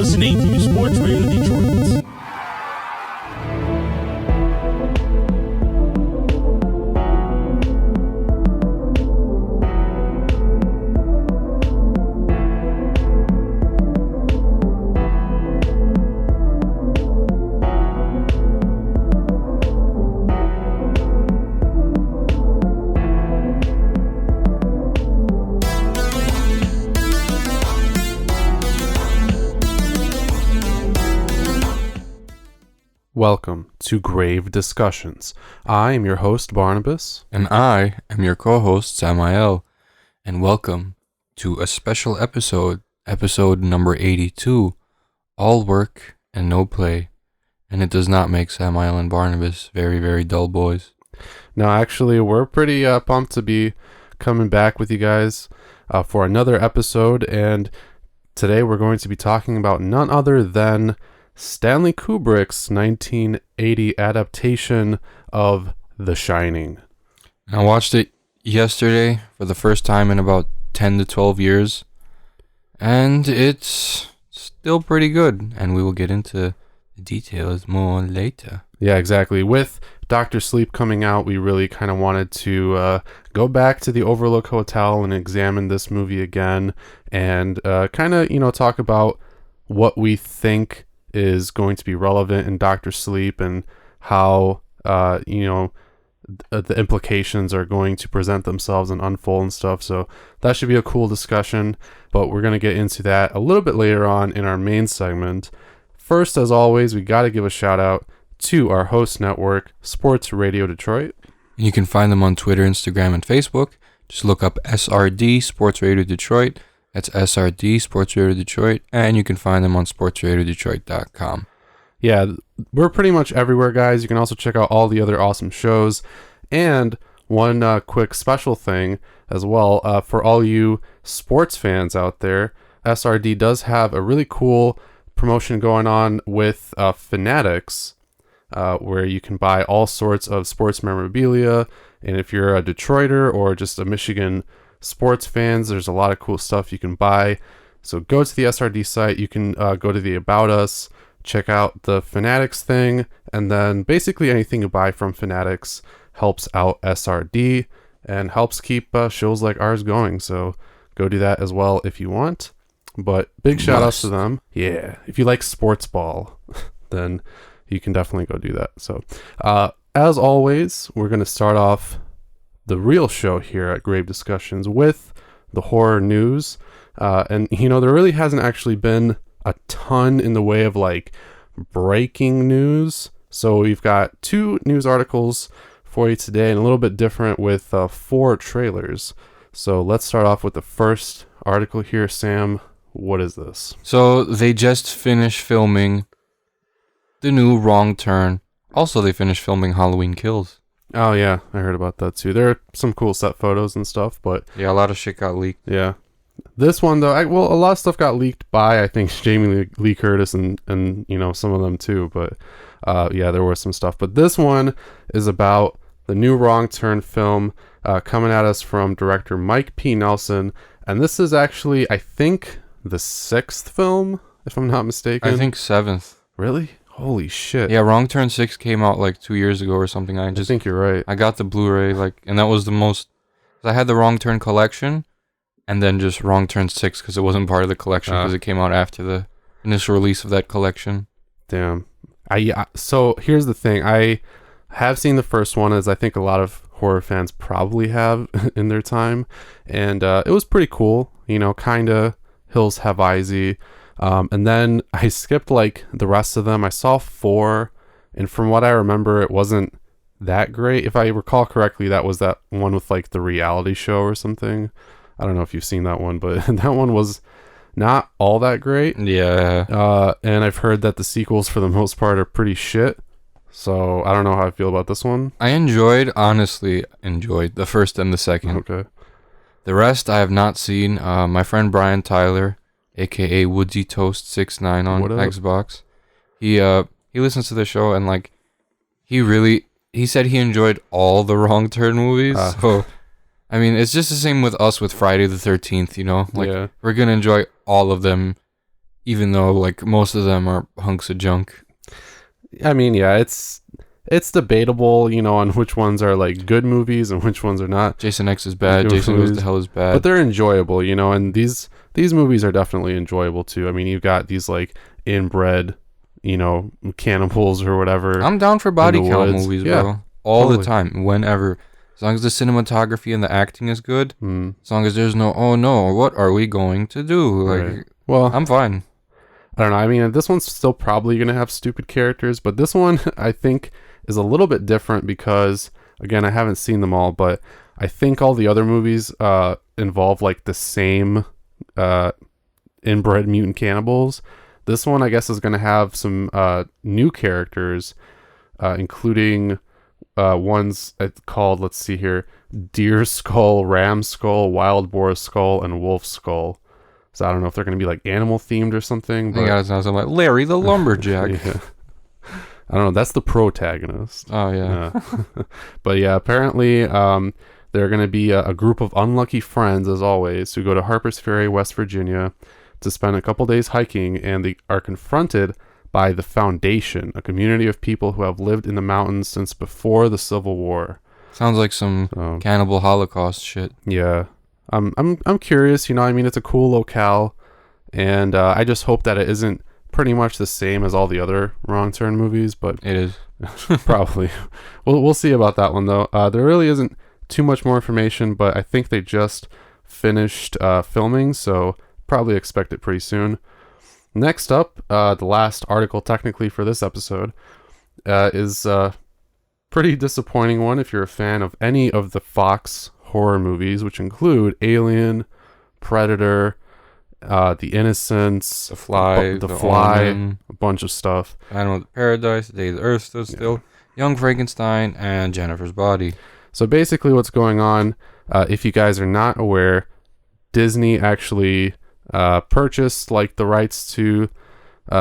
listening to Sports Radio Detroit. Welcome to Grave Discussions. I am your host, Barnabas. And I am your co-host, Samael. And welcome to a special episode number 82, all work and no play. And it does not make Samael and Barnabas very, very dull boys. No, actually, we're pretty pumped to be coming back with you guys for another episode. And today we're going to be talking about none other than Stanley Kubrick's 1980 adaptation of The Shining. I watched it yesterday for the first time in about 10 to 12 years, and it's still pretty good, and we will get into the details more later. Yeah, exactly. With Dr. Sleep coming out, we really kind of wanted to go back to the Overlook Hotel and examine this movie again, and kind of, talk about what we think is going to be relevant in Dr. Sleep and how, the implications are going to present themselves and unfold and stuff. So that should be a cool discussion, but we're going to get into that a little bit later on in our main segment. First, as always, we got to give a shout out to our host network, Sports Radio Detroit. You can find them on Twitter, Instagram, and Facebook. Just look up SRD, Sports Radio Detroit. That's SRD, Sports Radio Detroit, and you can find them on sportsradiodetroit.com. Yeah, we're pretty much everywhere, guys. You can also check out all the other awesome shows. And one quick special thing as well, for all you sports fans out there, SRD does have a really cool promotion going on with Fanatics, where you can buy all sorts of sports memorabilia. And if you're a Detroiter or just a Michigan sports fans, there's a lot of cool stuff you can buy. So go to the SRD site. You can go to the About Us, check out the Fanatics thing, and then basically anything you buy from Fanatics helps out SRD and helps keep shows like ours going. So go do that as well if you want. But big shout outs to them. Yeah, if you like sports ball, then you can definitely go do that. So as always, we're going to start off the real show here at Grave Discussions with the horror news. And, there really hasn't actually been a ton in the way of breaking news. So we've got 2 news articles for you today and a little bit different with 4 trailers. So let's start off with the first article here. Sam, what is this? So they just finished filming the new Wrong Turn. Also, they finished filming Halloween Kills. Oh, yeah, I heard about that too. There are some cool set photos and stuff, but yeah, a lot of shit got leaked. Yeah. This one, though, a lot of stuff got leaked by, I think, Jamie Lee Curtis and some of them too, but yeah, there was some stuff. But this one is about the new Wrong Turn film coming at us from director Mike P. Nelson, and this is actually, I think, the 6th film, if I'm not mistaken. I think 7th. Really? Holy shit. Yeah, Wrong Turn 6 came out 2 years ago or something. I think you're right. I got the Blu-ray, and that was the most... I had the Wrong Turn collection, and then just Wrong Turn 6, because it wasn't part of the collection, because it came out after the initial release of that collection. Damn. So, here's the thing. I have seen the first one, as I think a lot of horror fans probably have in their time, and it was pretty cool. Kind of Hills Have Eyesy. And then I skipped the rest of them. I saw 4, and from what I remember, it wasn't that great. If I recall correctly, that was that one with the reality show or something. I don't know if you've seen that one, but that one was not all that great. Yeah. And I've heard that the sequels for the most part are pretty shit. So I don't know how I feel about this one. I honestly enjoyed the first and the second. Okay. The rest I have not seen. My friend Brian Tyler, aka Woodsy Toast 69 on Xbox, he listens to the show, and he said he enjoyed all the Wrong Turn movies. So I mean, it's just the same with us with Friday the 13th, you know? Yeah. We're gonna enjoy all of them even though like most of them are hunks of junk. I mean, yeah, it's debatable, on which ones are like good movies and which ones are not. Jason X is bad. Jason Goes to Hell is bad. But they're enjoyable, and these movies are definitely enjoyable too. I mean, you've got these like inbred, cannibals or whatever. I'm down for body count movies, bro. All the time, whenever. As long as the cinematography and the acting is good. As long as there's no, oh no, what are we going to do? Like, right. Well, I'm fine. I don't know. I mean, this one's still probably going to have stupid characters, but this one I think is a little bit different because, again, I haven't seen them all, but I think all the other movies involve like the same inbred mutant cannibals. This one, I guess, is going to have some new characters, including ones called, let's see here, Deer Skull, Ram Skull, Wild Boar Skull, and Wolf Skull. So I don't know if they're going to be like animal themed or something. But you gotta sound something like Larry the Lumberjack. Yeah. I don't know. That's the protagonist. Oh, yeah. But yeah, apparently they're going to be a group of unlucky friends, as always, who go to Harper's Ferry, West Virginia, to spend a couple days hiking, and they are confronted by the Foundation, a community of people who have lived in the mountains since before the Civil War. Sounds like some cannibal Holocaust shit. Yeah. I'm curious, I mean, it's a cool locale, and I just hope that it isn't pretty much the same as all the other Wrong Turn movies, but it is. Probably. We'll see about that one, though. There really isn't too much more information, but I think they just finished filming, so probably expect it pretty soon. Next up, the last article technically for this episode is a pretty disappointing one if you're a fan of any of the Fox horror movies, which include Alien, Predator, The Innocents, The Fly, The Fly, Omen, a bunch of stuff. Animal Paradise, The Day the Earth Stood Still, Young Frankenstein, and Jennifer's Body. So basically what's going on, if you guys are not aware, Disney actually purchased like the rights to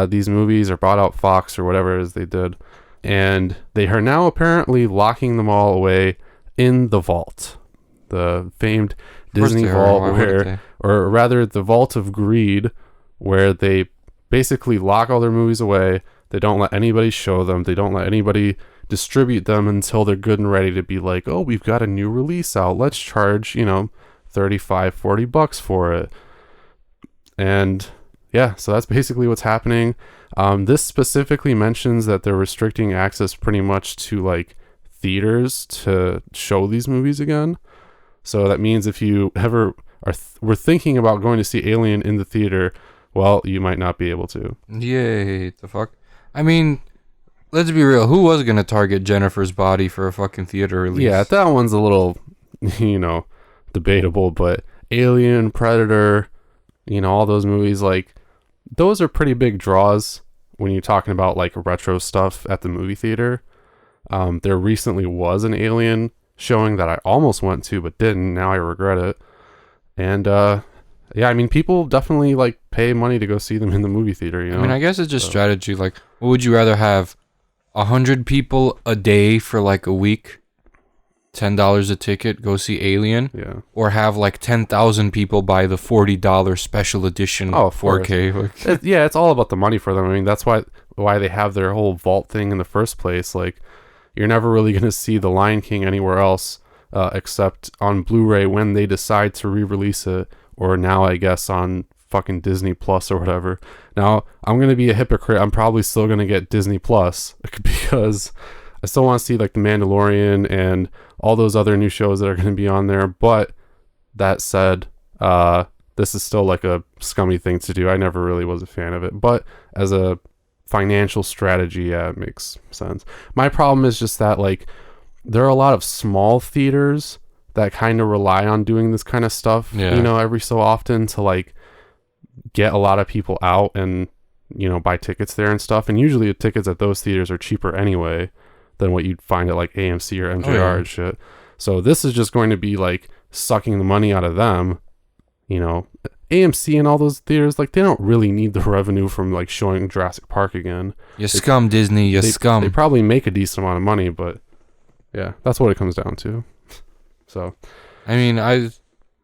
these movies, or bought out Fox or whatever it is they did, and they are now apparently locking them all away in the vault. The famed Disney vault, or rather the Vault of Greed, where they basically lock all their movies away. They don't let anybody show them. They don't let anybody distribute them until they're good and ready to be like, oh, we've got a new release out. Let's charge, $35-$40 for it. And yeah, so that's basically what's happening. This specifically mentions that they're restricting access pretty much to like theaters to show these movies again. So that means if you ever were thinking about going to see Alien in the theater, well, you might not be able to. Yay, the fuck? I mean, let's be real. Who was going to target Jennifer's Body for a fucking theater release? Yeah, that one's a little, debatable, but Alien, Predator, all those movies, like, those are pretty big draws when you're talking about, like, retro stuff at the movie theater. There recently was an Alien showing that I almost went to but didn't. Now I regret it. And yeah, I mean, people definitely like pay money to go see them in the movie theater, I mean, I guess it's just strategy. Like, what would you rather have? 100 people a day for like a week, $10 a ticket, go see Alien? Yeah. Or have like 10,000 people buy the $40 special edition 4K? Yeah, it's all about the money for them. I mean, that's why they have their whole vault thing in the first place. Like, you're never really going to see The Lion King anywhere else except on Blu-ray when they decide to re-release it, or now I guess on fucking Disney Plus or whatever. Now, I'm going to be a hypocrite. I'm probably still going to get Disney Plus because I still want to see like The Mandalorian and all those other new shows that are going to be on there. But that said, this is still like a scummy thing to do. I never really was a fan of it. But as a financial strategy, yeah, it makes sense. My problem is just that like there are a lot of small theaters that kind of rely on doing this kind of stuff, every so often to like get a lot of people out and buy tickets there and stuff. And usually the tickets at those theaters are cheaper anyway than what you'd find at like AMC or MJR and shit. So this is just going to be like sucking the money out of them. AMC and all those theaters, like, they don't really need the revenue from like showing Jurassic Park again. Scum, Disney, you scum. They probably make a decent amount of money, but yeah, that's what it comes down to. So, I mean,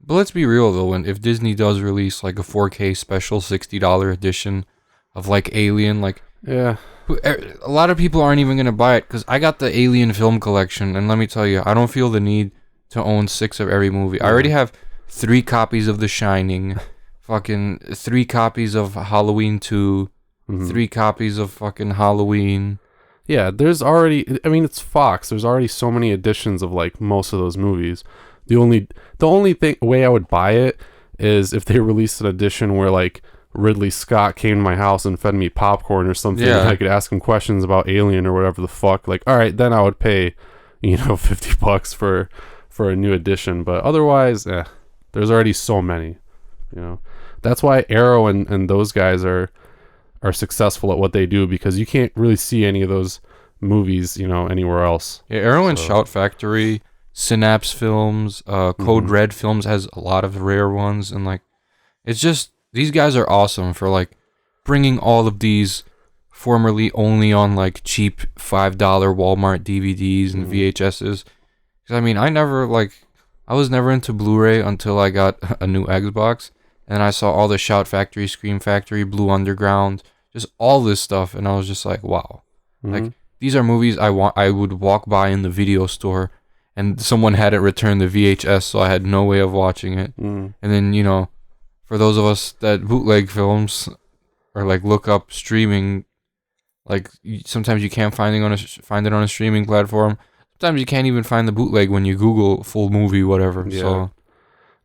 But let's be real though, if Disney does release like a 4K special $60 edition of like Alien, like yeah, a lot of people aren't even gonna buy it because I got the Alien film collection, and let me tell you, I don't feel the need to own 6 of every movie. I already have 3 copies of The Shining, fucking 3 copies of Halloween 2, 3 copies of fucking Halloween. Yeah, there's already. I mean, it's Fox. There's already so many editions of like most of those movies. The only way I would buy it is if they released an edition where like Ridley Scott came to my house and fed me popcorn or something, Yeah. and I could ask him questions about Alien or whatever the fuck. Like, all right, then I would pay, $50 for a new edition. But otherwise, there's already so many. That's why Arrow and those guys are successful at what they do, because you can't really see any of those movies, anywhere else. Yeah, Arrow and Shout Factory, Synapse Films, Code Red Films has a lot of rare ones, and like, it's just, these guys are awesome for like bringing all of these formerly only on like cheap $5 Walmart DVDs and VHSs. Because I mean, I was never into Blu-ray until I got a new Xbox, and I saw all the Shout Factory, Scream Factory, Blue Underground, just all this stuff, and I was just like, wow. Like, these are movies I would walk by in the video store, and someone hadn't returned the VHS, so I had no way of watching it. And then, for those of us that bootleg films or like look up streaming, like sometimes you can't find it on a streaming platform. Sometimes you can't even find the bootleg when you Google full movie, whatever. Yeah. So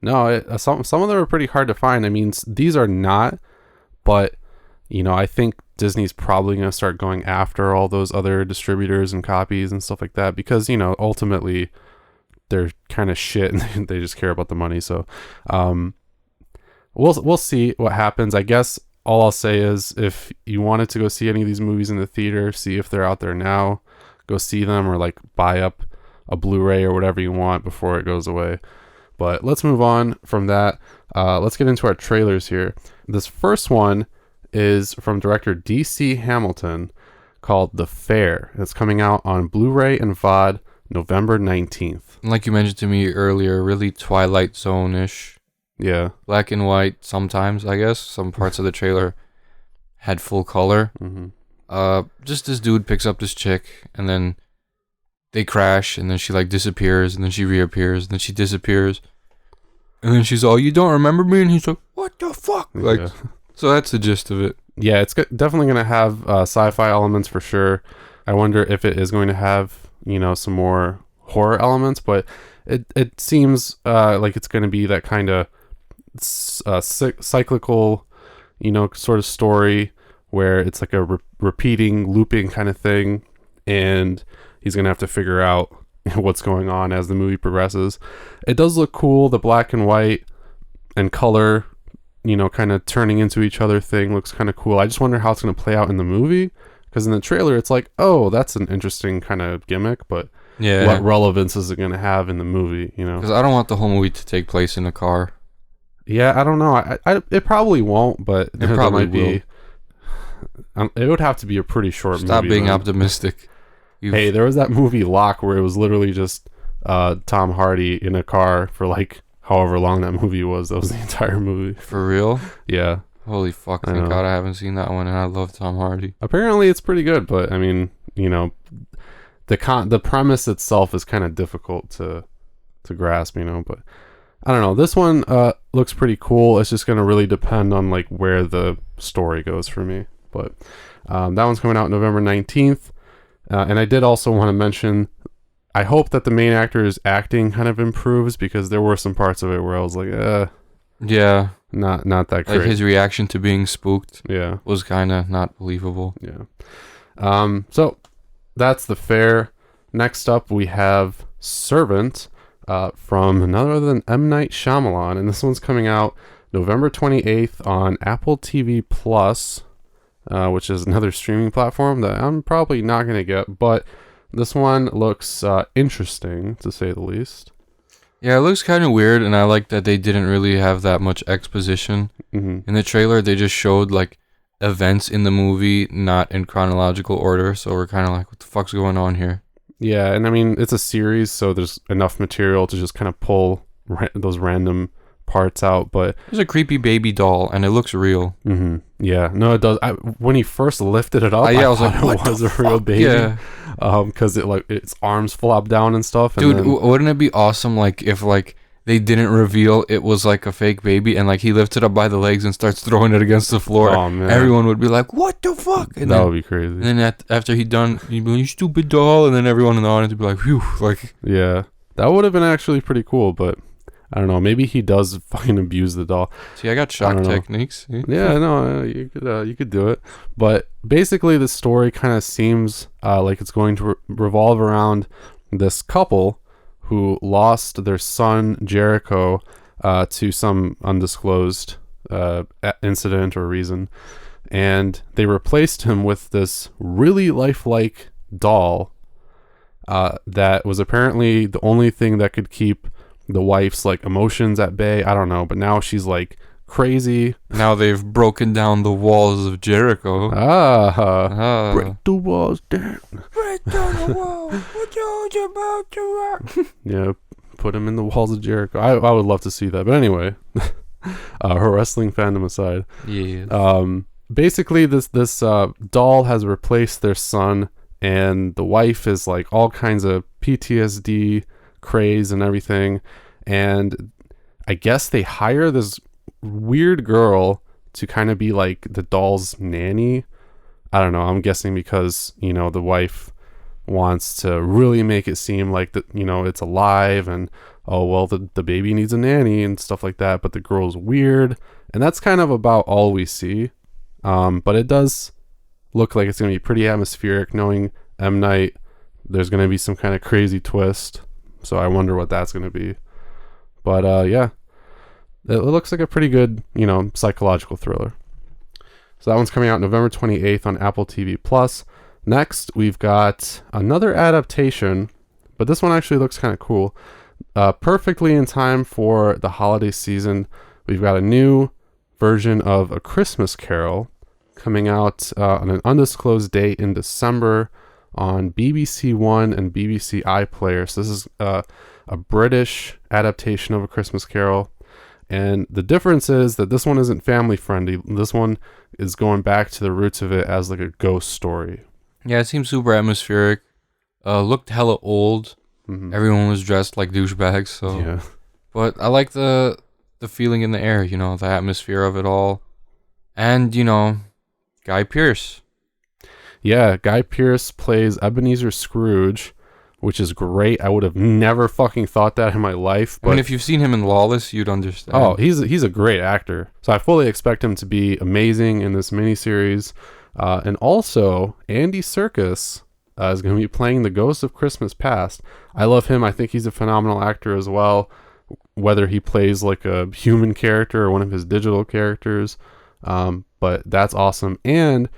no, some of them are pretty hard to find. I mean, these are not, but I think Disney's probably going to start going after all those other distributors and copies and stuff like that, because ultimately they're kind of shit and they just care about the money. So we'll see what happens. I guess all I'll say is, if you wanted to go see any of these movies in the theater, see if they're out there now, go see them, or like buy up a Blu-ray or whatever you want before it goes away. But let's move on from that. Let's get into our trailers here. This first one is from director D.C. Hamilton, called The Fair. It's coming out on Blu-ray and VOD November 19th. Like you mentioned to me earlier, really Twilight Zone-ish. Yeah. Black and white sometimes, I guess. Some parts of the trailer had full color. Just this dude picks up this chick, and then they crash, and then she like disappears, and then she reappears, and then she disappears. And then she's all, "You don't remember me?" And he's like, "What the fuck?" Like, yeah. So that's the gist of it. Yeah, it's definitely going to have sci-fi elements for sure. I wonder if it is going to have, some more horror elements, but it seems like it's going to be that kind of cyclical, sort of story where it's like a repeating, looping kind of thing, and he's going to have to figure out what's going on as the movie progresses. It does look cool. The black and white and color, kind of turning into each other thing looks kind of cool. I just wonder how it's going to play out in the movie, because in the trailer it's like, oh, that's an interesting kind of gimmick, but what relevance is it going to have in the movie? Because I don't want the whole movie to take place in a car. Yeah, I don't know. It probably won't, but it probably will. It would have to be a pretty short movie. Stop being optimistic. Hey, there was that movie Lock where it was literally just Tom Hardy in a car for like however long that movie was. That was the entire movie. For real? Yeah. Holy fuck, thank God I haven't seen that one, and I love Tom Hardy. Apparently it's pretty good, but I mean, the premise itself is kind of difficult to grasp, but I don't know. This one looks pretty cool. It's just going to really depend on like where the story goes for me. But that one's coming out November 19th. And I did also want to mention, I hope that the main actor's acting kind of improves, because there were some parts of it where I was like, yeah, not that great. Like his reaction to being spooked, yeah, was kind of not believable. Yeah. So that's The Fair. Next up, we have Servant, from none other than M. Night Shyamalan, and this one's coming out November 28th on Apple TV Plus. Which is another streaming platform that I'm probably not going to get, but this one looks interesting, to say the least. Yeah, it looks kind of weird, and I like that they didn't really have that much exposition. In the trailer, they just showed like events in the movie, not in chronological order, so we're kind of like, what the fuck's going on here? Yeah, and I mean, it's a series, so there's enough material to just kind of pull those random parts out, but there's a creepy baby doll, and it looks real. Mm-hmm. Yeah, no, it does. When he first lifted it up, I was like, it was a real baby. Yeah. Because it like its arms flop down and stuff. And dude, then, wouldn't it be awesome like if like they didn't reveal it was like a fake baby, and like he lifts it up by the legs and starts throwing it against the floor? Oh man, everyone would be like, "What the fuck?" And that would be crazy. And then after he'd done, he'd be like, "You stupid doll," and then everyone in the audience would be like, "Phew!" Like, yeah, that would have been actually pretty cool, but I don't know. Maybe he does fucking abuse the doll. See, I got shock techniques. Yeah, no, you could do it. But basically, the story kind of seems like it's going to revolve around this couple who lost their son Jericho to some undisclosed incident or reason, and they replaced him with this really lifelike doll that was apparently the only thing that could keep the wife's like emotions at bay. I don't know, but now she's like crazy. Now they've broken down the walls of Jericho. Break the walls down. Break down the wall. What you about to rock? Yeah, put him in the walls of Jericho. I would love to see that. But anyway, her wrestling fandom aside. Yeah. Basically, this doll has replaced their son, and the wife is like all kinds of PTSD craze and everything. And I guess they hire this weird girl to kind of be like the doll's nanny. I don't know. I'm guessing because, you know, the wife wants to really make it seem like that, you know, it's alive and, oh, well, the baby needs a nanny and stuff like that. But the girl's weird. And that's kind of about all we see. But it does look like it's going to be pretty atmospheric. Knowing M. Night, there's going to be some kind of crazy twist. So I wonder what that's going to be. But yeah. It looks like a pretty good, you know, psychological thriller. So that one's coming out November 28th on Apple TV Plus. Next, we've got another adaptation, but this one actually looks kind of cool. Perfectly in time for the holiday season, we've got a new version of A Christmas Carol coming out on an undisclosed date in December on BBC One and BBC iPlayer. So this is a British adaptation of A Christmas Carol. And the difference is that this one isn't family friendly. This one is going back to the roots of it as like a ghost story. Yeah, it seems super atmospheric. Looked hella old. Mm-hmm. Everyone was dressed like douchebags. So, yeah. But I like the feeling in the air. You know, the atmosphere of it all, and you know, Guy Pearce. Yeah, Guy Pearce plays Ebenezer Scrooge, which is great. I would have never fucking thought that in my life. But I mean, if you've seen him in Lawless, you'd understand. Oh, he's a great actor. So I fully expect him to be amazing in this miniseries. And also, Andy Serkis is going to be playing the Ghost of Christmas Past. I love him. I think he's a phenomenal actor as well, whether he plays like a human character or one of his digital characters. But that's awesome. And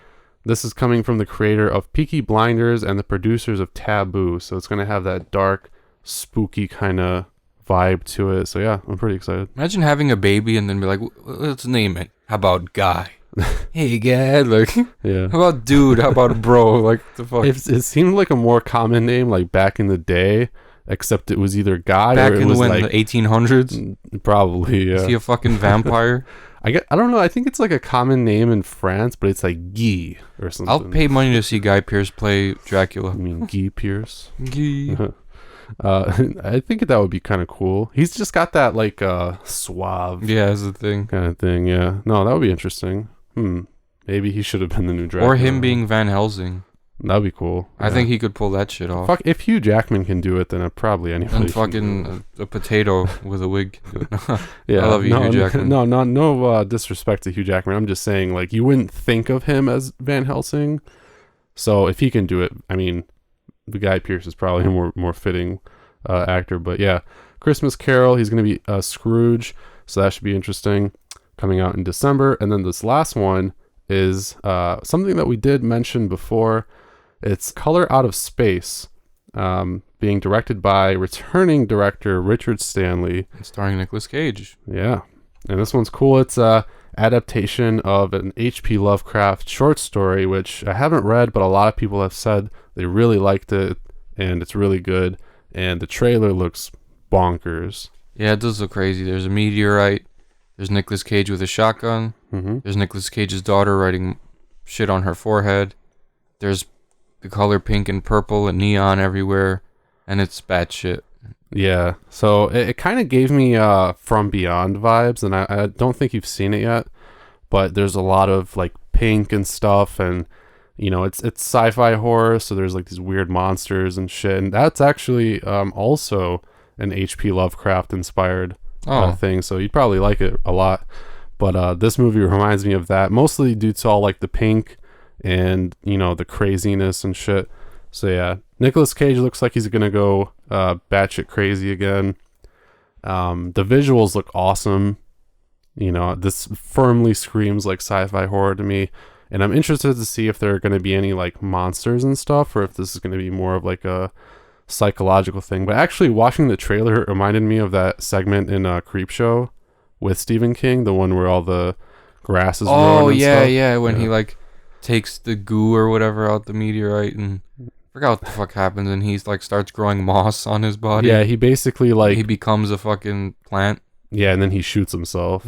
this is coming from the creator of Peaky Blinders and the producers of Taboo. So it's going to have that dark, spooky kind of vibe to it. So yeah, I'm pretty excited. Imagine having a baby and then be like, let's name it. How about Guy? Hey, Guy. Like, yeah. How about Dude? How about Bro? Like, the fuck? It seemed like a more common name, like back in the day, except it was either Guy back or it in was when, like the 1800s? Probably, yeah. Is he a fucking vampire? I don't know. I think it's like a common name in France, but it's like Guy or something. I'll pay money to see Guy Pearce play Dracula. I mean, Guy Pearce. Guy. I think that would be kind of cool. He's just got that like suave, yeah, that's the thing, kind of thing. Yeah, no, that would be interesting. Maybe he should have been the new Dracula. or him being Van Helsing. That'd be cool. I think he could pull that shit off. Fuck, if Hugh Jackman can do it, then probably anybody. And fucking a potato with a wig. Yeah, I love you, Hugh Jackman. No disrespect to Hugh Jackman. I'm just saying, like, you wouldn't think of him as Van Helsing. So if he can do it, I mean, the Guy Pearce is probably a more fitting actor. But yeah, Christmas Carol. He's going to be Scrooge, so that should be interesting. Coming out in December, and then this last one is something that we did mention before. It's Color Out of Space, being directed by returning director Richard Stanley. And starring Nicolas Cage. Yeah, and this one's cool. It's a adaptation of an H.P. Lovecraft short story, which I haven't read, but a lot of people have said they really liked it, and it's really good. And the trailer looks bonkers. Yeah, it does look crazy. There's a meteorite. There's Nicolas Cage with a shotgun. Mm-hmm. There's Nicolas Cage's daughter writing shit on her forehead. There's the color pink and purple and neon everywhere. And it's bad shit. Yeah, so it kind of gave me From Beyond vibes, and I don't think you've seen it yet, but there's a lot of like pink and stuff, and you know it's sci-fi horror, so there's like these weird monsters and shit, and that's actually also an H.P. Lovecraft inspired thing, so you'd probably like it a lot. But this movie reminds me of that, mostly due to all like the pink and you know the craziness and shit. So yeah, Nicolas Cage looks like he's gonna go batshit crazy again. The visuals look awesome. You know, this firmly screams like sci-fi horror to me, and I'm interested to see if there are gonna be any like monsters and stuff, or if this is gonna be more of like a psychological thing. But actually, watching the trailer, it reminded me of that segment in Creepshow with Stephen King, the one where all the grass is growing and stuff. Yeah, when he like takes the goo or whatever out the meteorite and forgot what the fuck happens, and he's like starts growing moss on his body. Yeah, he basically like he becomes a fucking plant. Yeah, and then he shoots himself.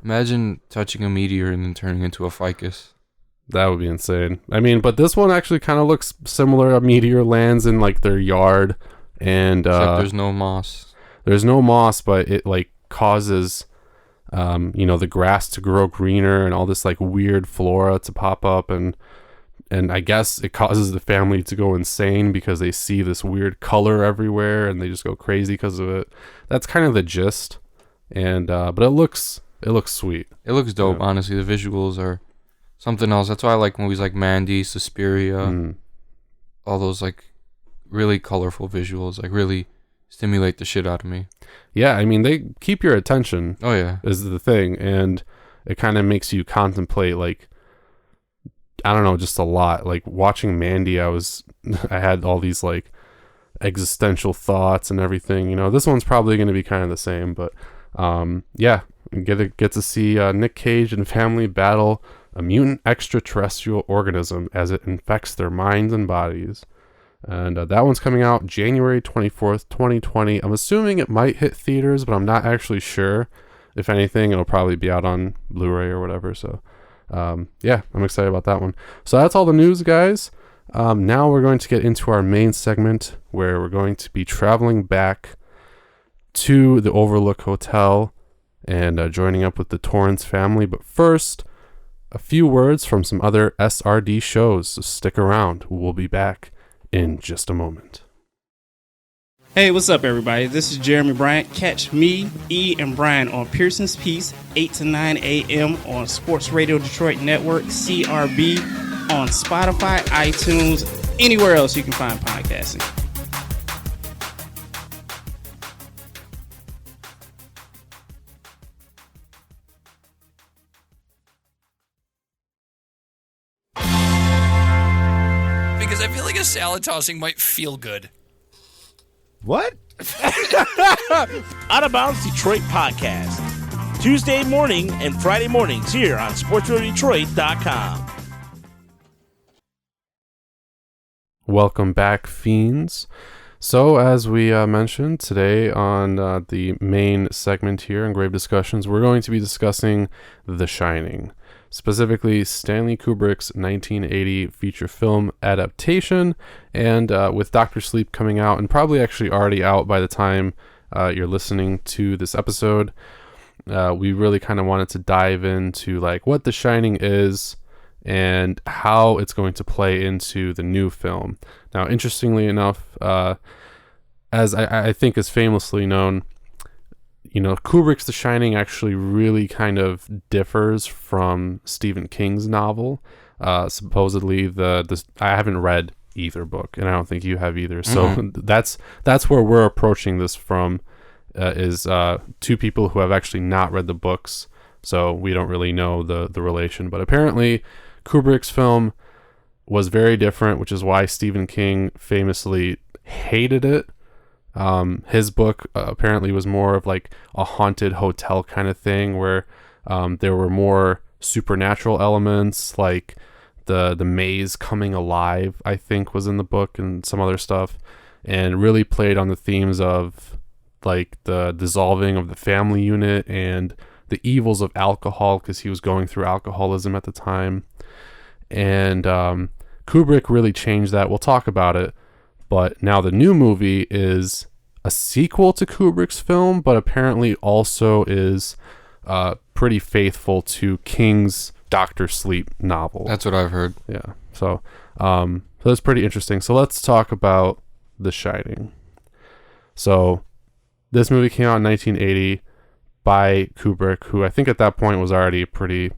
Imagine touching a meteor and then turning into a ficus. That would be insane. I mean, but this one actually kind of looks similar. A meteor lands in like their yard, and except there's no moss. There's no moss, but it like causes you know, the grass to grow greener and all this like weird flora to pop up, and I guess it causes the family to go insane because they see this weird color everywhere and they just go crazy because of it. That's kind of the gist. And but it looks sweet. It looks dope, honestly. The visuals are something else. That's why I like movies like Mandy, Suspiria, all those like really colorful visuals, like really stimulate the shit out of me. Yeah, I mean, they keep your attention. Oh yeah, is the thing, and it kind of makes you contemplate, like, I don't know, just a lot. Like watching Mandy, I had all these like existential thoughts and everything. You know, this one's probably going to be kind of the same, but yeah, get to see Nick Cage and family battle a mutant extraterrestrial organism as it infects their minds and bodies. And that one's coming out January 24th, 2020. I'm assuming it might hit theaters, but I'm not actually sure. If anything, it'll probably be out on Blu-ray or whatever. So, yeah, I'm excited about that one. So that's all the news, guys. Now we're going to get into our main segment where we're going to be traveling back to the Overlook Hotel and joining up with the Torrance family. But first, a few words from some other SRD shows. So stick around. We'll be back in just a moment. Hey, what's up, everybody? This is Jeremy Bryant. Catch me, E, and Brian on Pearson's Piece, 8 to 9 a.m. on Sports Radio Detroit Network, CRB, on Spotify, iTunes, anywhere else you can find podcasting. Because I feel like a salad tossing might feel good. What? Out of Bounds Detroit podcast. Tuesday morning and Friday mornings here on SportsRadioDetroit.com. Welcome back, fiends. So, as we mentioned today on the main segment here in Grave Discussions, we're going to be discussing The Shining. Specifically, Stanley Kubrick's 1980 feature film adaptation, and with Dr. Sleep coming out, and probably actually already out by the time you're listening to this episode, we really kind of wanted to dive into like what The Shining is and how it's going to play into the new film. Now, interestingly enough, as I think is famously known, you know, Kubrick's The Shining actually really kind of differs from Stephen King's novel. Supposedly, I haven't read either book, and I don't think you have either. So that's where we're approaching this from, is two people who have actually not read the books, so we don't really know the relation. But apparently, Kubrick's film was very different, which is why Stephen King famously hated it. His book apparently was more of like a haunted hotel kind of thing, where there were more supernatural elements, like the maze coming alive, I think was in the book, and some other stuff, and really played on the themes of like the dissolving of the family unit and the evils of alcohol, because he was going through alcoholism at the time. And Kubrick really changed that. We'll talk about it. But now the new movie is a sequel to Kubrick's film, but apparently also is pretty faithful to King's Dr. Sleep novel. That's what I've heard. Yeah. So that's pretty interesting. So let's talk about The Shining. So this movie came out in 1980 by Kubrick, who I think at that point was already pretty,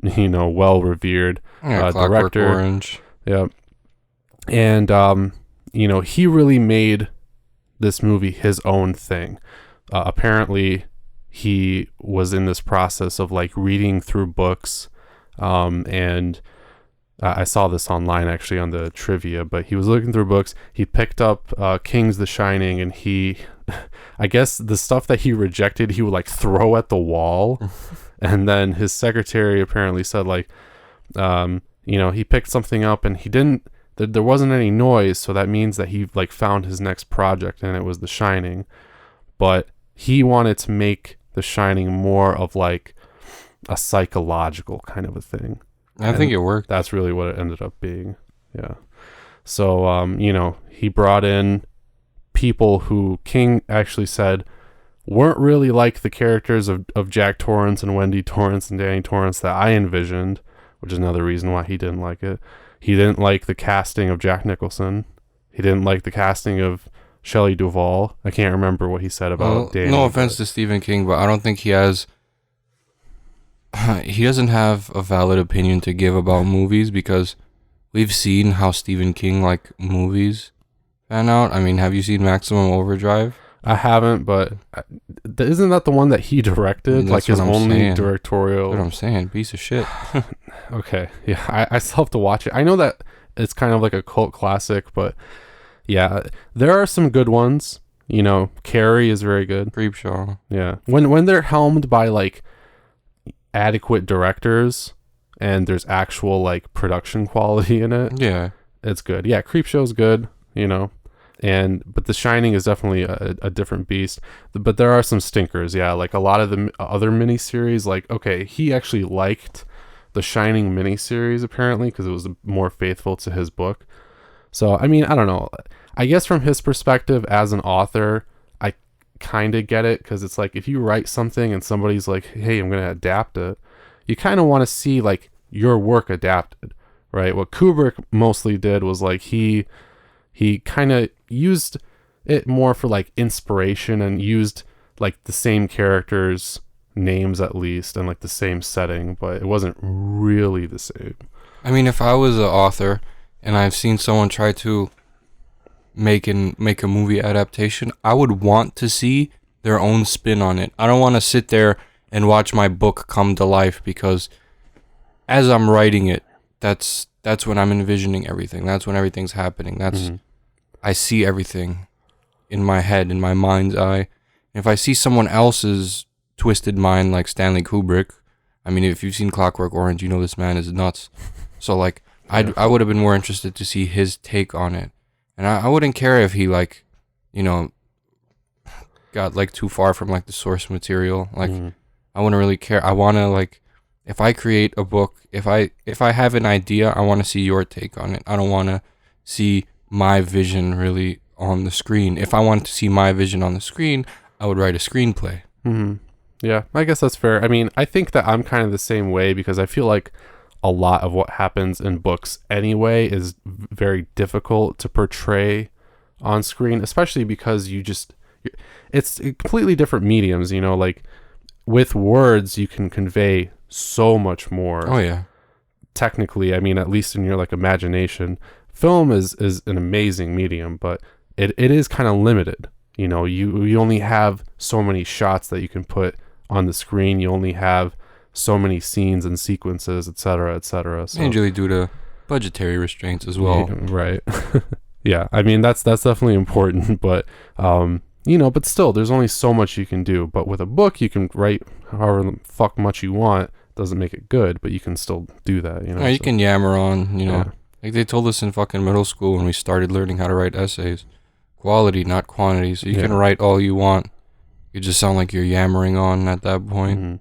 well revered director. Orange. Yeah. And he really made this movie his own thing. Apparently he was in this process of like reading through books, and I saw this online actually on the trivia, but he was looking through books. He picked up King's The Shining, and I guess the stuff that he rejected, he would like throw at the wall. And then his secretary apparently said like, he picked something up and there wasn't any noise. So that means that he like found his next project, and it was The Shining. But he wanted to make The Shining more of like a psychological kind of a thing. I think it worked. That's really what it ended up being. Yeah. So, he brought in people who King actually said weren't really like the characters of Jack Torrance and Wendy Torrance and Danny Torrance that I envisioned, which is another reason why he didn't like it. He didn't like the casting of Jack Nicholson. He didn't like the casting of Shelley Duvall. I can't remember what he said about Danny. No offense to Stephen King, but I don't think he doesn't have a valid opinion to give about movies, because we've seen how Stephen King like movies pan out. I mean, have you seen Maximum Overdrive? I haven't, but isn't that the one that he directed? That's like his only saying. directorial. That's what I'm saying. Piece of shit. Okay. Yeah, I still have to watch it. I know that it's kind of like a cult classic, but yeah, there are some good ones. Carrie is very good. Creepshow. Yeah. When they're helmed by like adequate directors and there's actual like production quality in it, Yeah. it's good. Yeah, Creepshow's good, but The Shining is definitely a different beast. But there are some stinkers. Yeah, like a lot of the other miniseries, like, okay, he actually liked the Shining miniseries apparently because it was more faithful to his book. So I mean, I don't know, I guess from his perspective as an author, I kind of get it, because it's like if you write something and somebody's like, hey, I'm gonna adapt it, you kind of want to see like your work adapted, right? What Kubrick mostly did was like he kind of used it more for like inspiration, and used like the same characters' names at least, and like the same setting, but it wasn't really the same. I mean, if I was an author and I've seen someone try to make a movie adaptation, I would want to see their own spin on it. I don't want to sit there and watch my book come to life, because as I'm writing it, that's when I'm envisioning everything. That's when everything's happening. I see everything in my head, in my mind's eye. If I see someone else's twisted mind, like Stanley Kubrick, I mean, if you've seen Clockwork Orange, you know this man is nuts. So like, I would have been more interested to see his take on it. And I wouldn't care if he like, got like too far from like the source material. Like, I wouldn't really care. I want to like, if I create a book, if I have an idea, I want to see your take on it. I don't want to see my vision really on the screen. If I wanted to see my vision on the screen, I would write a screenplay. Yeah, I guess that's fair. I mean, I think that I'm kind of the same way, because I feel like a lot of what happens in books anyway is very difficult to portray on screen, especially because it's completely different mediums, like with words you can convey so much more. Oh yeah. Technically, I mean, at least in your like imagination. Film is an amazing medium, but it is kind of limited. You only have so many shots that you can put on the screen. You only have so many scenes and sequences, etc., etc. So, usually due to budgetary restraints as well. Yeah, right. Yeah, I mean that's definitely important, but but still, there's only so much you can do. But with a book, you can write however the fuck much you want. Doesn't make it good, but you can still do that. Yeah, you can yammer on. Like they told us in fucking middle school when we started learning how to write essays, quality, not quantity. So you can write all you want. You just sound like you're yammering on at that point. Mm-hmm.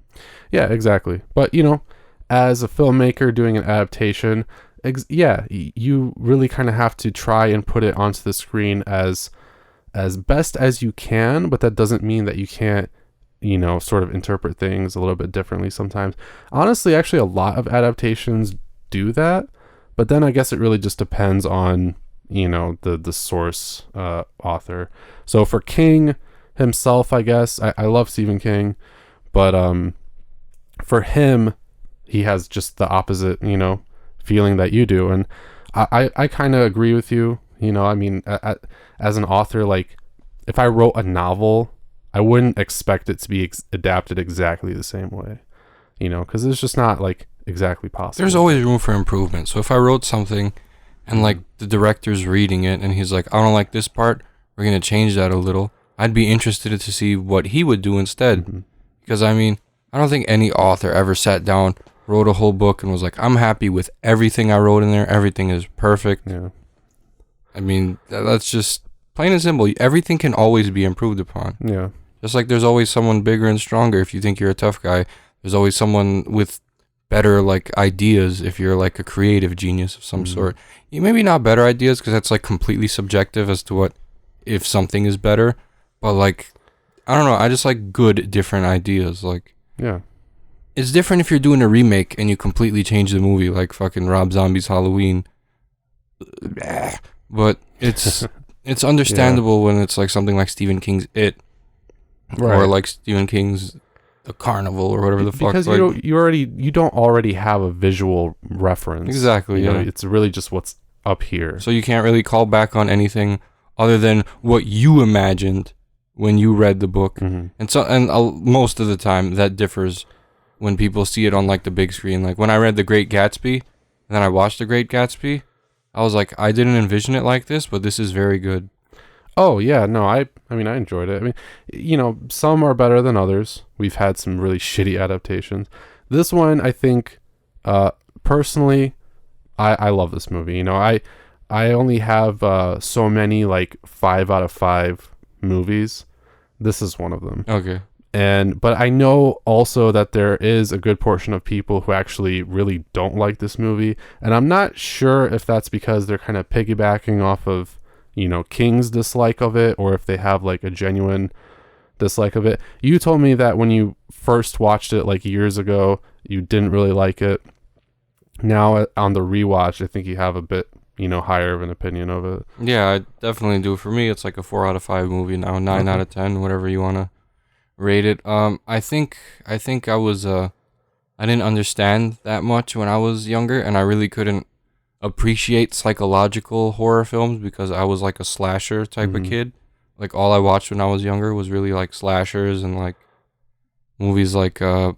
Yeah, exactly. But, you know, as a filmmaker doing an adaptation, you really kind of have to try and put it onto the screen as best as you can, but that doesn't mean that you can't, you know, sort of interpret things a little bit differently sometimes. Honestly, actually, a lot of adaptations do that, but then I guess it really just depends on, you know, the source author. So for King himself, I guess, I love Stephen King, but for him, he has just the opposite, you know, feeling that you do. And I kind of agree with you. You know, I mean, as an author, like, if I wrote a novel, I wouldn't expect it to be adapted exactly the same way, you know, because it's just not, like, exactly possible. There's always room for improvement. So if I wrote something and, like, the director's reading it and he's like, I don't like this part, we're going to change that a little, I'd be interested to see what he would do instead. Mm-hmm. Because, I mean, I don't think any author ever sat down, wrote a whole book and was like, I'm happy with everything I wrote in there. Everything is perfect. Yeah. I mean, that's just plain and simple. Everything can always be improved upon. Yeah. Just like there's always someone bigger and stronger if you think you're a tough guy. There's always someone with better, like, ideas if you're, like, a creative genius of some sort. Maybe not better ideas, because that's, like, completely subjective as to what, if something is better. But, like, I don't know. I just like good, different ideas. Like, yeah. It's different if you're doing a remake and you completely change the movie, like fucking Rob Zombie's Halloween. But it's understandable when it's like something like Stephen King's It, right, or like Stephen King's The Carnival or whatever the fuck. Because you don't already have a visual reference. Exactly. You know, it's really just what's up here. So you can't really call back on anything other than what you imagined when you read the book. Mm-hmm. And most of the time that differs when people see it on like the big screen. Like when I read The Great Gatsby and then I watched The Great Gatsby, I was like, I didn't envision it like this, but this is very good. Oh yeah, no, I mean, I enjoyed it. I mean, you know, some are better than others. We've had some really shitty adaptations. This one, I think, personally, I love this movie. You know, I only have so many like 5 out of 5 movies. This is one of them. Okay. But I know also that there is a good portion of people who actually really don't like this movie, and I'm not sure if that's because they're kind of piggybacking off of, you know, King's dislike of it, or if they have like a genuine dislike of it. You told me that when you first watched it like years ago, you didn't really like it. Now on the rewatch, I think you have a bit, you know, higher of an opinion of it. Yeah, I definitely do. For me, it's like a 4 out of 5 movie now, 9 out of 10, whatever you want to rate it. I think I was I didn't understand that much when I was younger, and I really couldn't appreciate psychological horror films because I was like a slasher type of kid. Like all I watched when I was younger was really like slashers and like movies like you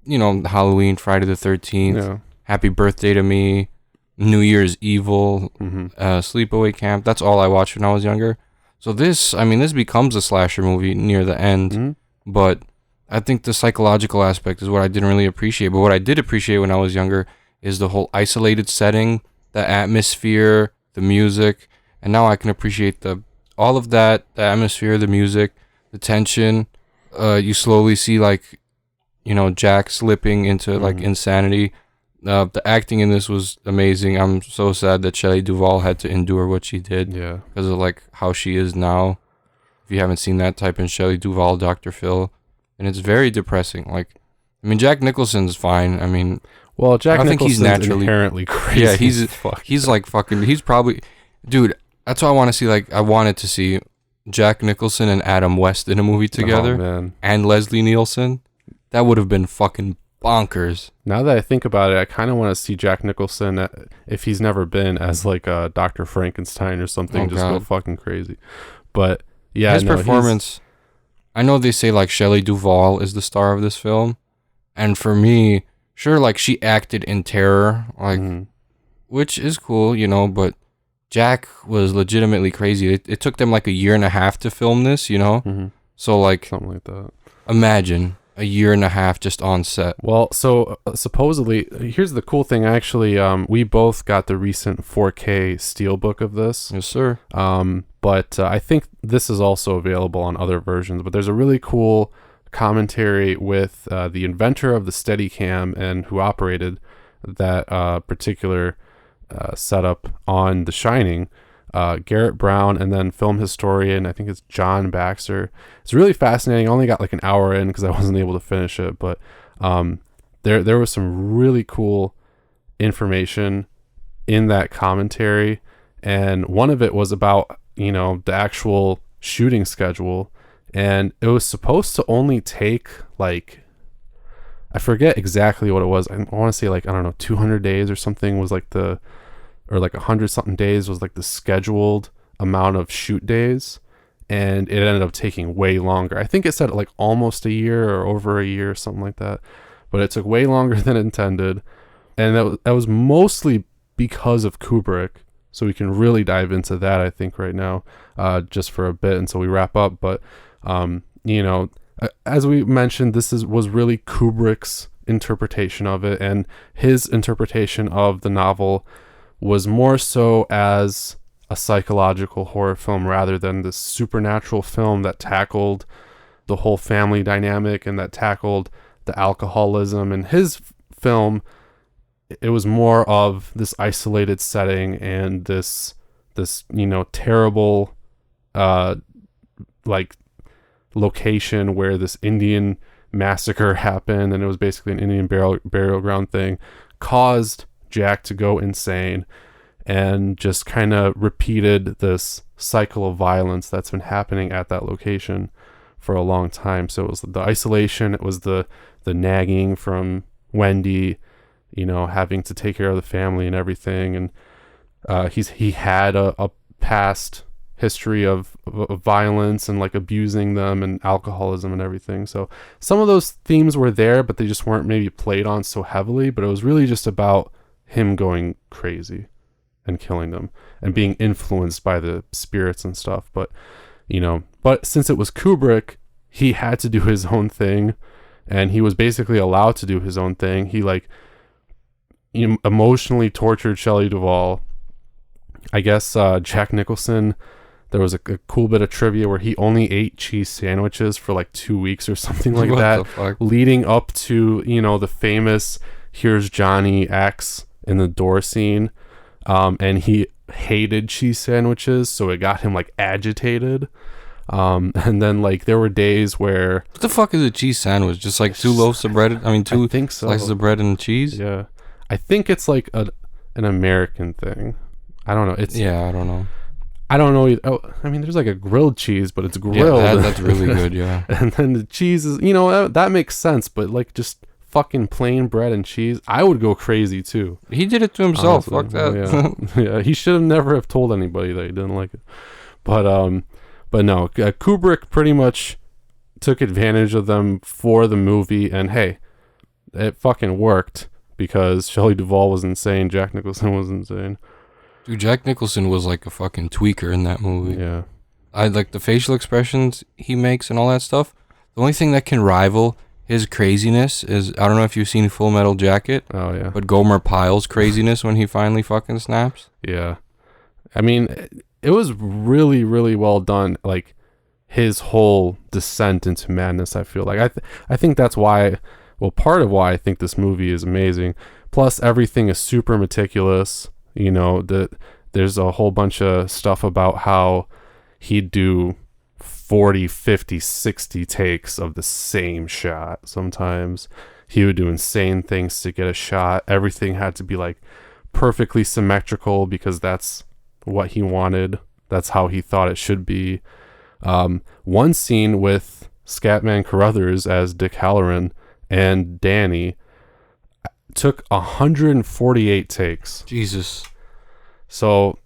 know, Halloween, Friday the 13th, Happy Birthday to Me, New Year's Evil, Sleepaway Camp. That's all I watched when I was younger. So this becomes a slasher movie near the end, but I think the psychological aspect is what I didn't really appreciate. But what I did appreciate when I was younger is the whole isolated setting, the atmosphere, the music, and now I can appreciate all of that, the atmosphere, the music, the tension. You slowly see, like, you know, Jack slipping into like insanity. The acting in this was amazing. I'm so sad that Shelley Duvall had to endure what she did because of like how she is now. If you haven't seen that, type in Shelley Duvall, Dr. Phil, and it's very depressing. Like, I mean, Jack Nicholson's fine. I mean, well, Jack Nicholson's think he's naturally inherently crazy. Yeah, he's like fucking. He's probably, dude. That's what I want to see. Like, I wanted to see Jack Nicholson and Adam West in a movie together, and Leslie Nielsen. That would have been fucking bonkers. Now that I think about it, I kind of want to see Jack Nicholson, if he's never been, as like a Dr. Frankenstein or something, go fucking crazy. But yeah, his performance. I know they say like Shelley Duvall is the star of this film, and for me, sure, like she acted in Terror, like, which is cool, you know, but Jack was legitimately crazy. It took them like a year and a half to film this, you know? So like, something like that. Imagine a year and a half just on set. Well, so supposedly, here's the cool thing. Actually, we both got the recent 4K steelbook of this. Yes, sir. But I think this is also available on other versions. But there's a really cool commentary with the inventor of the Steadicam and who operated that particular setup on The Shining, Garrett Brown, and then film historian, I think it's John Baxter. It's really fascinating. I only got like an hour in because I wasn't able to finish it, but there was some really cool information in that commentary, and one of it was about, you know, the actual shooting schedule, and it was supposed to only take like, I forget exactly what it was. I want to say like, I don't know, 200 days or something was like the, or like 100 something days was like the scheduled amount of shoot days, and it ended up taking way longer. I think it said like almost a year or over a year or something like that, but it took way longer than intended, and that was mostly because of Kubrick. So we can really dive into that, I think, right now, just for a bit until we wrap up. But you know, as we mentioned, this was really Kubrick's interpretation of it, and his interpretation of the novel was more so as a psychological horror film rather than this supernatural film that tackled the whole family dynamic and that tackled the alcoholism. In his film, it was more of this isolated setting and this you know, terrible like location where this Indian massacre happened, and it was basically an Indian burial ground thing, caused Jack to go insane, and just kind of repeated this cycle of violence that's been happening at that location for a long time. So it was the isolation, it was the nagging from Wendy, you know, having to take care of the family and everything, and he had a past history of violence and like abusing them and alcoholism and everything. So some of those themes were there, but they just weren't maybe played on so heavily. But it was really just about him going crazy and killing them and being influenced by the spirits and stuff. But you know, but since it was Kubrick, he had to do his own thing, and he was basically allowed to do his own thing. He like emotionally tortured Shelley Duvall. I guess Jack Nicholson, there was a cool bit of trivia where he only ate cheese sandwiches for like 2 weeks or something like that, leading up to, you know, the famous "Here's Johnny X" in the door scene. And he hated cheese sandwiches, so it got him like agitated. And then like there were days where, what the fuck is a cheese sandwich? Just like two loaves of bread? I mean, two slices of bread and cheese? Yeah. I think it's like an American thing. I don't know. I don't know. I don't know. I mean, there's like a grilled cheese, but it's grilled. Yeah, that's really good, yeah. And then the cheese is, you know, that makes sense, but like just fucking plain bread and cheese, I would go crazy too. He did it to himself. Honestly. Fuck that. Yeah. He should have never have told anybody that he didn't like it. But no, Kubrick pretty much took advantage of them for the movie, and hey, it fucking worked because Shelley Duvall was insane, Jack Nicholson was insane. Dude, Jack Nicholson was like a fucking tweaker in that movie. Yeah. I like the facial expressions he makes and all that stuff. The only thing that can rival his craziness is, I don't know if you've seen Full Metal Jacket. Oh, yeah. But Gomer Pyle's craziness when he finally fucking snaps. Yeah. I mean, it was really, really well done. Like, his whole descent into madness, I feel like. I think that's why, well, part of why I think this movie is amazing. Plus, everything is super meticulous. You know, there's a whole bunch of stuff about how he'd do 40, 50, 60 takes of the same shot. Sometimes he would do insane things to get a shot. Everything had to be like perfectly symmetrical because that's what he wanted. That's how he thought it should be. One scene with Scatman Carruthers as Dick Halloran and Danny took 148 takes. Jesus. So,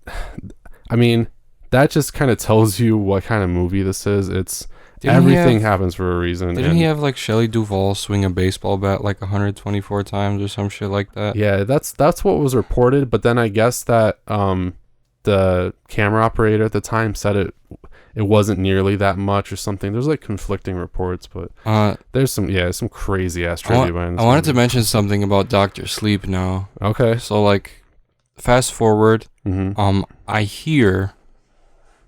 I mean, that just kind of tells you what kind of movie this is. Everything happens for a reason. Didn't he have like Shelley Duvall swing a baseball bat like 124 times or some shit like that? Yeah, that's what was reported. But then I guess that the camera operator at the time said it wasn't nearly that much or something. There's like conflicting reports, but there's some crazy ass trivia behind this. I wanted to mention something about Dr. Sleep now. Okay. So like, fast forward. I hear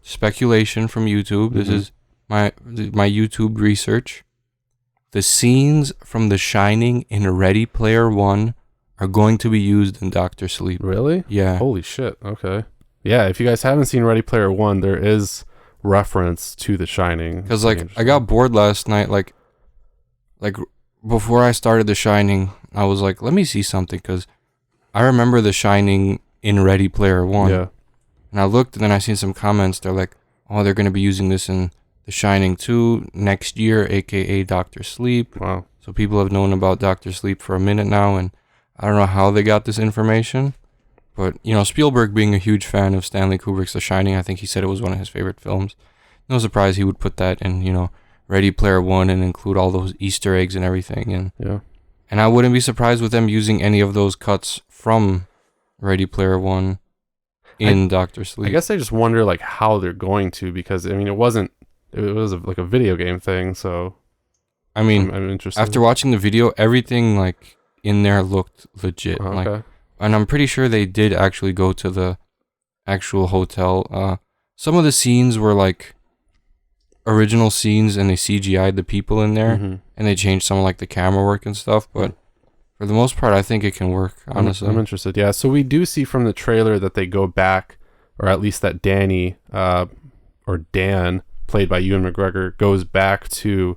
speculation from YouTube. This is my YouTube research. The scenes from The Shining in Ready Player One are going to be used in Dr. Sleep. Really? Yeah. Holy shit. Okay. Yeah, if you guys haven't seen Ready Player One, there is reference to The Shining. Because like I got bored last night. Like before I started The Shining, I was like, let me see something, because I remember The Shining in Ready Player One. Yeah. And I looked, and then I seen some comments. They're like, oh, they're going to be using this in The Shining 2 next year, aka Dr. Sleep. Wow. So people have known about Dr. Sleep for a minute now, and I don't know how they got this information. But, you know, Spielberg being a huge fan of Stanley Kubrick's The Shining, I think he said it was one of his favorite films. No surprise he would put that in, you know, Ready Player One and include all those Easter eggs and everything. And I wouldn't be surprised with them using any of those cuts from Ready Player One in Dr. Sleep. I guess I just wonder like how they're going to, because I mean it was like a video game thing, so I mean, I'm interested. After watching the video, everything like in there looked legit. Okay. Like, and I'm pretty sure they did actually go to the actual hotel. Some of the scenes were like original scenes, and they CGI'd the people in there, and they changed some of like the camera work and stuff, but for the most part, I think it can work, honestly. I'm interested. Yeah, so we do see from the trailer that they go back, or at least that Danny, or Dan, played by Ewan McGregor, goes back to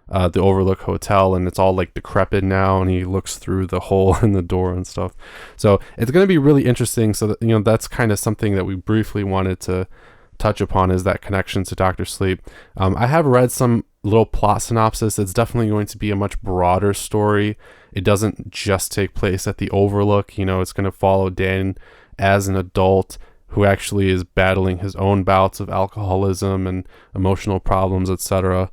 the Overlook Hotel, and it's all like decrepit now, and he looks through the hole in the door and stuff. So it's going to be really interesting. So that, you know, that's kind of something that we briefly wanted to touch upon, is that connection to Dr. Sleep. I have read some little plot synopsis. It's definitely going to be a much broader story. It doesn't just take place at the Overlook. You know, it's going to follow Dan as an adult who actually is battling his own bouts of alcoholism and emotional problems, etc.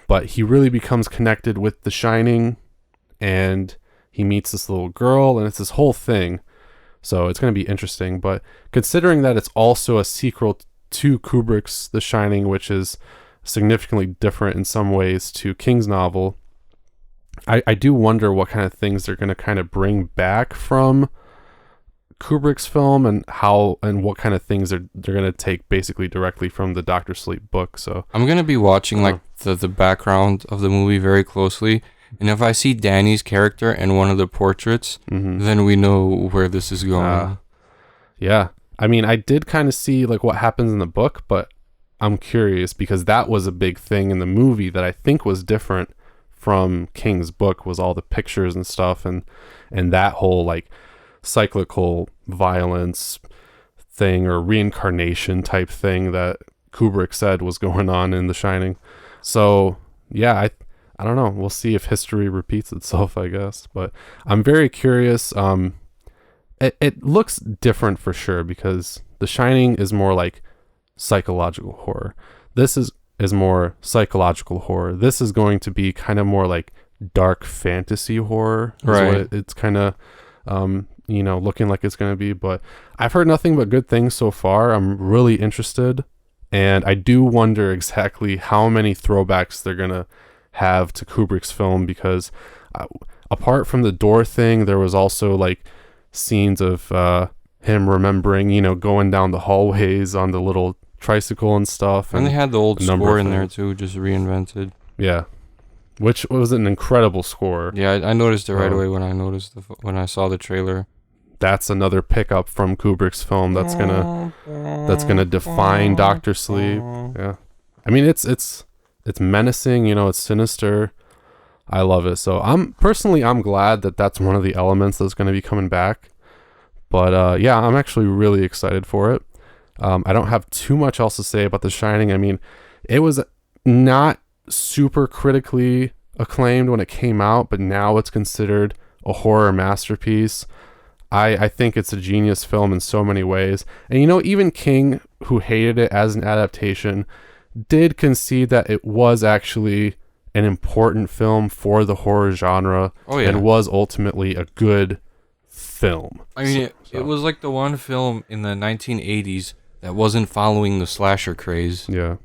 But he really becomes connected with The Shining, and he meets this little girl, and it's this whole thing. So it's going to be interesting. But considering that it's also a sequel to Kubrick's The Shining, which is significantly different in some ways to King's novel, I do wonder what kind of things they're going to kind of bring back from Kubrick's film, and how and what kind of things they're going to take basically directly from the Dr. Sleep book. So I'm going to be watching like the background of the movie very closely, and if I see Danny's character in one of the portraits, then we know where this is going. Yeah. I mean, I did kind of see like what happens in the book, but I'm curious because that was a big thing in the movie that I think was different from King's book, was all the pictures and stuff, and that whole like cyclical violence thing or reincarnation type thing that Kubrick said was going on in The Shining. So yeah, I don't know. We'll see if history repeats itself, I guess. But I'm very curious. It looks different for sure, because The Shining is more like psychological horror. This is more psychological horror. This is going to be kind of more like dark fantasy horror. Right. It's kind of, looking like it's going to be. But I've heard nothing but good things so far. I'm really interested. And I do wonder exactly how many throwbacks they're going to have to Kubrick's film, because apart from the door thing, there was also like scenes of him remembering, going down the hallways on the little tricycle and stuff. And they had the old score in there too, just reinvented. Yeah. Which was an incredible score. Yeah, I noticed it right away when I saw the trailer. That's another pickup from Kubrick's film that's gonna define Dr. Sleep. Yeah. I mean, it's menacing, it's sinister. I love it. So I'm glad that that's one of the elements that's going to be coming back. But yeah, I'm actually really excited for it. I don't have too much else to say about The Shining. I mean, it was not super critically acclaimed when it came out, but now it's considered a horror masterpiece. I think it's a genius film in so many ways. And even King, who hated it as an adaptation, did concede that it was actually an important film for the horror genre. Oh, yeah. And was ultimately a good film. I mean, it was like the one film in the 1980s that wasn't following the slasher craze. Yeah.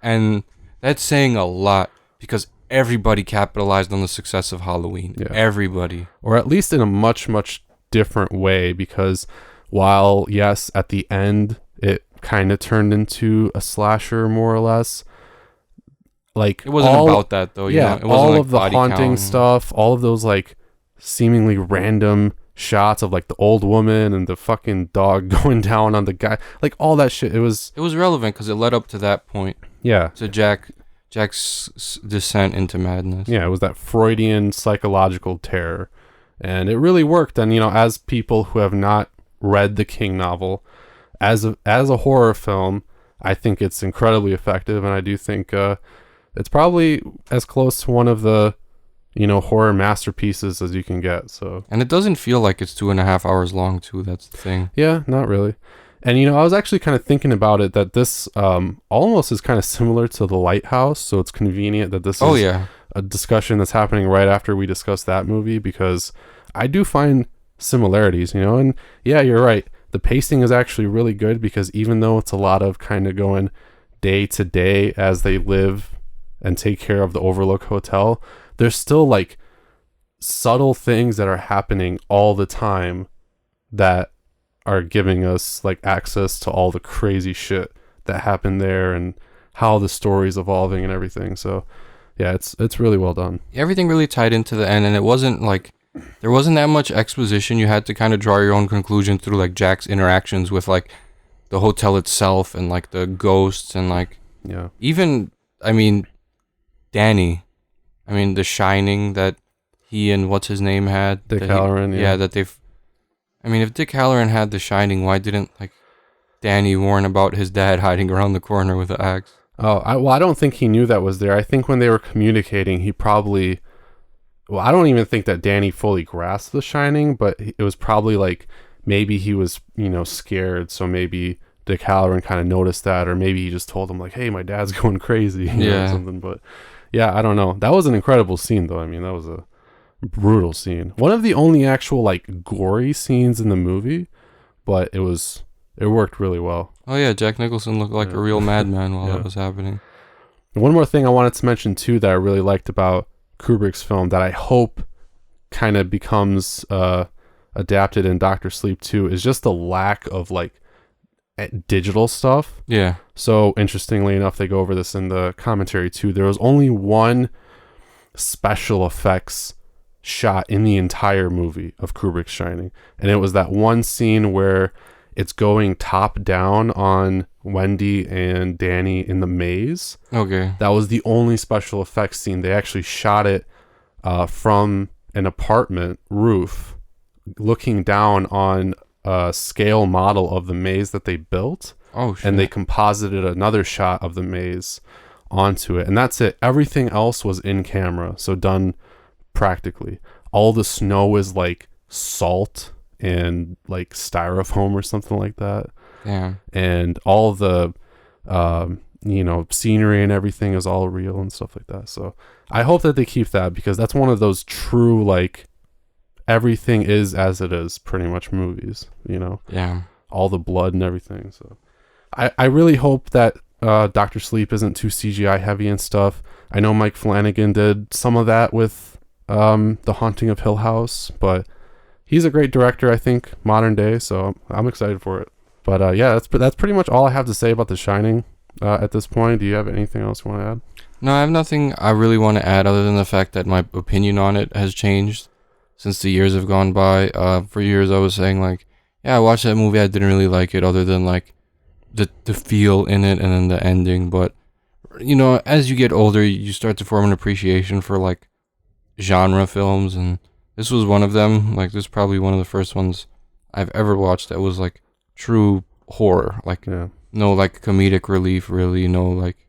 And that's saying a lot because everybody capitalized on the success of Halloween. Yeah. Everybody. Or at least in a much, much different way, because while, yes, at the end, it kind of turned into a slasher, more or less. Like, it wasn't about that, though. Yeah, it wasn't all like of the body haunting count. stuff, all of those, like, seemingly random shots of, like, the old woman and the fucking dog going down on the guy. Like, all that shit. It was relevant because it led up to that point. Yeah. To Jack's descent into madness. Yeah, it was that Freudian psychological terror. And it really worked. And, as people who have not read the King novel, as a horror film, I think it's incredibly effective. And I do think it's probably as close to one of the, horror masterpieces as you can get. So. And it doesn't feel like it's 2.5 hours long, too. That's the thing. Yeah, not really. And, I was actually kind of thinking about it that this almost is kind of similar to The Lighthouse. So it's convenient that this is a discussion that's happening right after we discuss that movie, because I do find similarities, and yeah, you're right. The pacing is actually really good, because even though it's a lot of kind of going day to day as they live and take care of the Overlook Hotel, there's still like subtle things that are happening all the time that are giving us like access to all the crazy shit that happened there and how the story's evolving and everything. So yeah, it's really well done. Everything really tied into the end, and it wasn't like there wasn't that much exposition. You had to kind of draw your own conclusion through like Jack's interactions with like the hotel itself and like the ghosts and like even Danny, The Shining that he and what's his name had, Dick Halloran. That they've. If Dick Halloran had The Shining, why didn't like Danny warn about his dad hiding around the corner with the axe? Oh, I don't think he knew that was there. I think when they were communicating, he probably... Well, I don't even think that Danny fully grasped The Shining, but it was probably like maybe he was, scared, so maybe Dick Halloran kind of noticed that, or maybe he just told him like, hey, my dad's going crazy, or something. But yeah, I don't know. That was an incredible scene, though. That was a brutal scene. One of the only actual like gory scenes in the movie, but it worked really well. Oh yeah, Jack Nicholson looked like a real madman while that was happening. One more thing I wanted to mention too that I really liked about Kubrick's film that I hope kind of becomes adapted in Dr. Sleep too is just the lack of like digital stuff. Yeah. So interestingly enough, they go over this in the commentary too. There was only one special effects shot in the entire movie of Kubrick's Shining, and it was that one scene where it's going top down on Wendy and Danny in the maze. Okay. That was the only special effects scene. They actually shot it from an apartment roof, looking down on a scale model of the maze that they built. Oh, shit. And they composited another shot of the maze onto it. And that's it. Everything else was in camera, so done practically. All the snow is like salt and like styrofoam or something like that. Yeah. And all the scenery and everything is all real and stuff like that. So I hope that they keep that, because that's one of those true like everything is as it is pretty much movies, Yeah. all the blood and everything. So I really hope that Dr. Sleep isn't too CGI heavy and stuff. I know Mike Flanagan did some of that with The Haunting of Hill House, but he's a great director, I think, modern day, so I'm excited for it. But that's pretty much all I have to say about The Shining at this point. Do you have anything else you want to add? No, I have nothing I really want to add other than the fact that my opinion on it has changed since the years have gone by. For years I was saying like, yeah, I watched that movie, I didn't really like it other than like the feel in it and then the ending. But as you get older, you start to form an appreciation for like genre films, and this was one of them. Like, this is probably one of the first ones I've ever watched that was like true horror. Like, no like comedic relief, really. No like,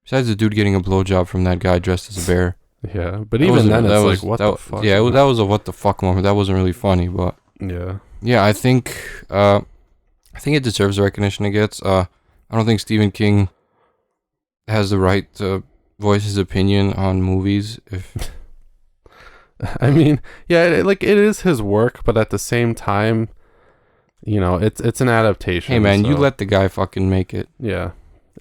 besides the dude getting a blowjob from that guy dressed as a bear. Yeah, but even then, it's like, what the fuck? Yeah, that was a what the fuck moment. That wasn't really funny, but yeah, I think it deserves the recognition it gets. I don't think Stephen King has the right to voice his opinion on movies. I mean, yeah, it is his work, but at the same time, it's an adaptation. Hey man, you so, let the guy fucking make it. Yeah,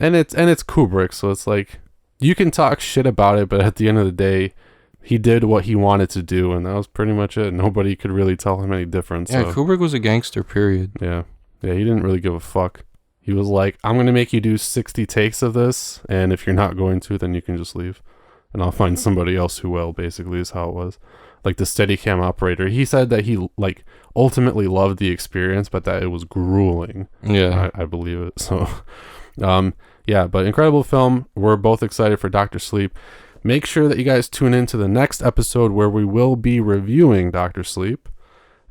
and it's Kubrick, so it's like you can talk shit about it, but at the end of the day, he did what he wanted to do, and that was pretty much it. Nobody could really tell him any difference. Yeah, so. Kubrick was a gangster, period. Yeah, he didn't really give a fuck. He was like, I'm going to make you do 60 takes of this, and if you're not going to, then you can just leave. And I'll find somebody else who will, basically, is how it was. Like the Steadicam operator, he said that he, like, ultimately loved the experience, but that it was grueling. Yeah. I believe it. So, yeah, but incredible film. We're both excited for Dr. Sleep. Make sure that you guys tune in to the next episode where we will be reviewing Dr. Sleep.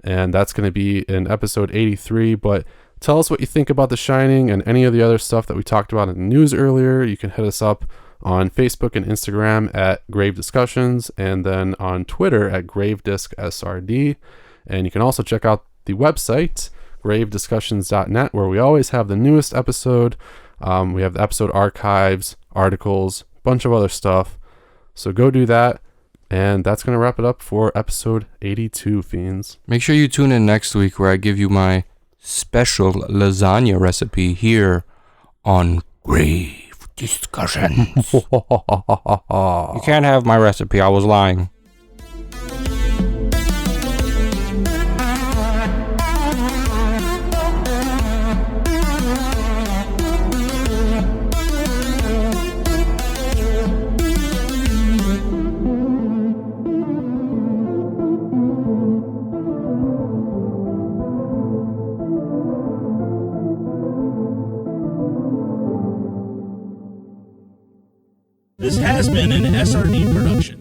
And that's going to be in episode 83. But tell us what you think about The Shining and any of the other stuff that we talked about in the news earlier. You can hit us up on Facebook and Instagram at Grave Discussions, and then on Twitter at GraveDiscSRD. And you can also check out the website, gravediscussions.net, where we always have the newest episode. We have the episode archives, articles, a bunch of other stuff. So go do that. And that's going to wrap it up for episode 82, Fiends. Make sure you tune in next week where I give you my special lasagna recipe here on Grave Discussions. You can't have my recipe. I was lying. This has been an SRD production.